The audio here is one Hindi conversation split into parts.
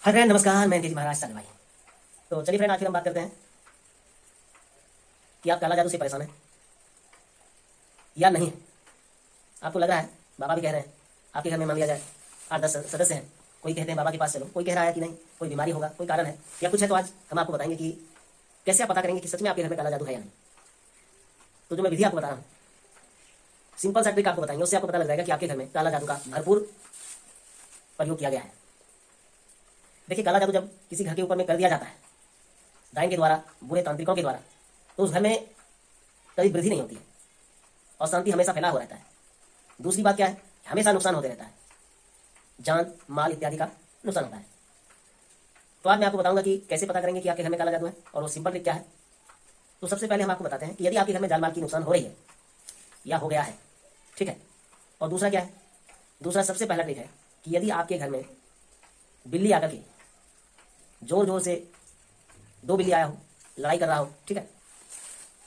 हाय फ्रेंड, नमस्कार। मैं तेज महाराज साले भाई। तो चलिए फ्रेंड, आज फिर हम बात करते हैं कि आप काला जादू से परेशान हैं या नहीं है। आपको लग रहा है, बाबा भी कह रहे हैं आपके घर में मान लिया जाए 8-10 सदस्य हैं, कोई कहते हैं बाबा के पास चलो, कोई कह रहा है कि नहीं, कोई बीमारी होगा, कोई कारण है या कुछ है। तो आज हम आपको बताएंगे कि कैसे आप पता करेंगे कि सच में आपके घर में काला जादू है या नहीं। तो जो मैं विधि आपको बता रहा हूँ, सिंपल सा ट्रिक आपको बताएंगे, उससे आपको पता लग जाएगा कि आपके घर में काला जादू का भरपूर प्रयोग किया गया है। देखिए, काला जादू जब किसी घर के ऊपर में कर दिया जाता है डायन के द्वारा, बुरे तांत्रिकों के द्वारा, तो उस घर में कभी वृद्धि नहीं होती है और शांति हमेशा फैला हो रहता है। दूसरी बात क्या है, हमेशा नुकसान होते रहता है, जान माल इत्यादि का नुकसान होता है। तो आज मैं आपको बताऊंगा कि कैसे पता करेंगे कि आपके घर में काला जादू है, और वो सिंपल ट्रिक क्या है। तो सबसे पहले हम आपको बताते हैं कि यदि आपके घर में जान माल की नुकसान हो रही है या हो गया है, ठीक है। और दूसरा क्या है, दूसरा सबसे पहला ट्रिक है कि यदि आपके घर में बिल्ली आकर के जोर जोर से, दो बिल्ली आया हो, लड़ाई कर रहा हो, ठीक है,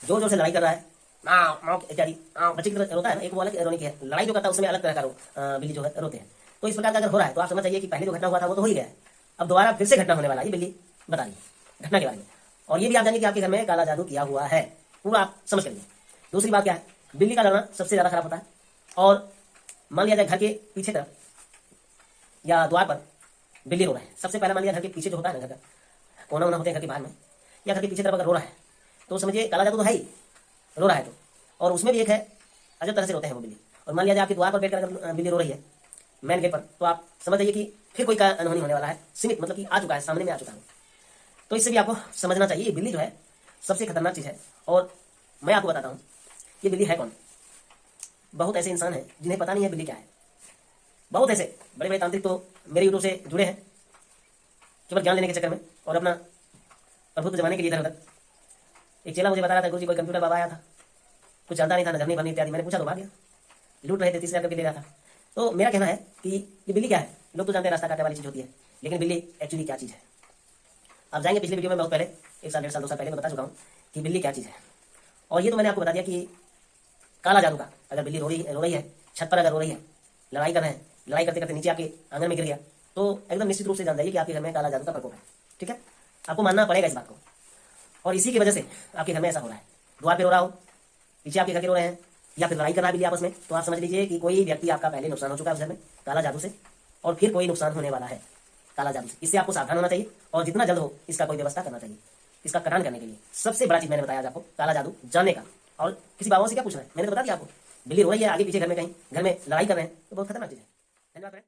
जोर जोर से लड़ाई कर रहा है, माँ माँ इत्यादि, बच्चे की तरह रोता है ना, एक वो अलग रोने की है, लड़ाई जो करता है उसमें अलग तरह का बिल्ली जो है रोते हैं। तो इस प्रकार का अगर हो रहा है तो आप समझ जाइए कि पहले जो घटना हुआ था वो तो हो ही गया है, अब दोबारा फिर से घटना होने वाला है। ये बिल्ली बता रही है घटना के बारे में। और ये भी आप जानिए कि आपके घर में काला जादू किया हुआ है, पूरा आप समझ कर लीजिए। दूसरी बात क्या है, बिल्ली का लड़ना सबसे ज्यादा खराब होता है। और मान लिया जाए घर के पीछे तरफ या द्वार पर बिल्ली रो रहा है, सबसे पहले मान लिया घर के पीछे जो होता है ना, घर का कोना होना होते हैं घर के बाहर में, या घर के पीछे तरफ अगर रो रहा है तो समझिए काला जादू तो है ही, रो रहा है तो। और उसमें भी एक है, अजब तरह से रोते हैं वो बिल्ली। और मान लिया जाए आपके द्वार पर बैठकर अगर बिल्ली रो रही है मेन गेट पर, तो आप समझ जाइए कि फिर कोई का अनहोनी होने वाला है, सीमित मतलब कि आ चुका है, सामने में आ चुका है। तो इससे भी आपको समझना चाहिए, ये बिल्ली जो है सबसे खतरनाक चीज है। और मैं आपको बताता हूँ ये बिल्ली है कौन। बहुत ऐसे इंसान हैं जिन्हें पता नहीं है बिल्ली क्या है। बहुत ऐसे बड़े बड़े तांत्रिक तो मेरे यूट्यूब से जुड़े हैं केवल ज्ञान लेने के चक्कर में और अपना प्रभुत्व जमाने के लिए इधर उधर। एक चेला मुझे बता रहा था, गुरुजी कोई कंप्यूटर बाबा आया था, कुछ जानता नहीं था, नजर नहीं भरनी इत्यादि। मैंने पूछा तो भाग गया, लूट रहे थे, 30,000 करके दे रहा था। तो मेरा कहना है कि ये बिल्ली क्या है। लोग तो जानते हैं रास्ता काटने वाली चीज होती है, लेकिन बिल्ली एक्चुअली क्या चीज है। आप जाएंगे पिछले वीडियो में, बहुत पहले 1 साल 1.5 साल 2 साल पहले मैं बता चुका हूँ कि बिल्ली क्या चीज है। और ये तो मैंने आपको बता दिया कि काला जादू का, अगर बिल्ली रो रही है, छत पर अगर रो रही है, लड़ाई कर रहे हैं, लड़ाई करते करते नीचे आपके आंगन में गिर गया, तो एकदम निश्चित रूप से जान जाइए कि आपके घर में काला जादू का प्रकोप है, ठीक है। आपको मानना पड़ेगा इस बात को। और इसी की वजह से आपके घर में ऐसा हो रहा है, द्वार पे रो रहा हो, पीछे आपके घर के रो रहे हैं, या फिर लड़ाई कर रहा है बिल्ली आपस में, तो आप समझ लीजिए कि कोई व्यक्ति आपका पहले नुकसान हो चुका है उस घर में काला जादू से, और फिर कोई नुकसान होने वाला है काला जादू से। इससे आपको सावधान होना चाहिए और जितना जल्द हो इसका कोई व्यवस्था करना चाहिए। इसका कटान करने के लिए सबसे बड़ा चीज मैंने बताया आज आपको, काला जादू जानने का। और किसी बाबा से क्या पूछना है, मैंने तो बता दिया आपको। बिल्ली रो रही है आगे पीछे घर में, कहीं घर में लड़ाई कर रहे हैं, तो बहुत खतरनाक चीज है। धन्यवाद।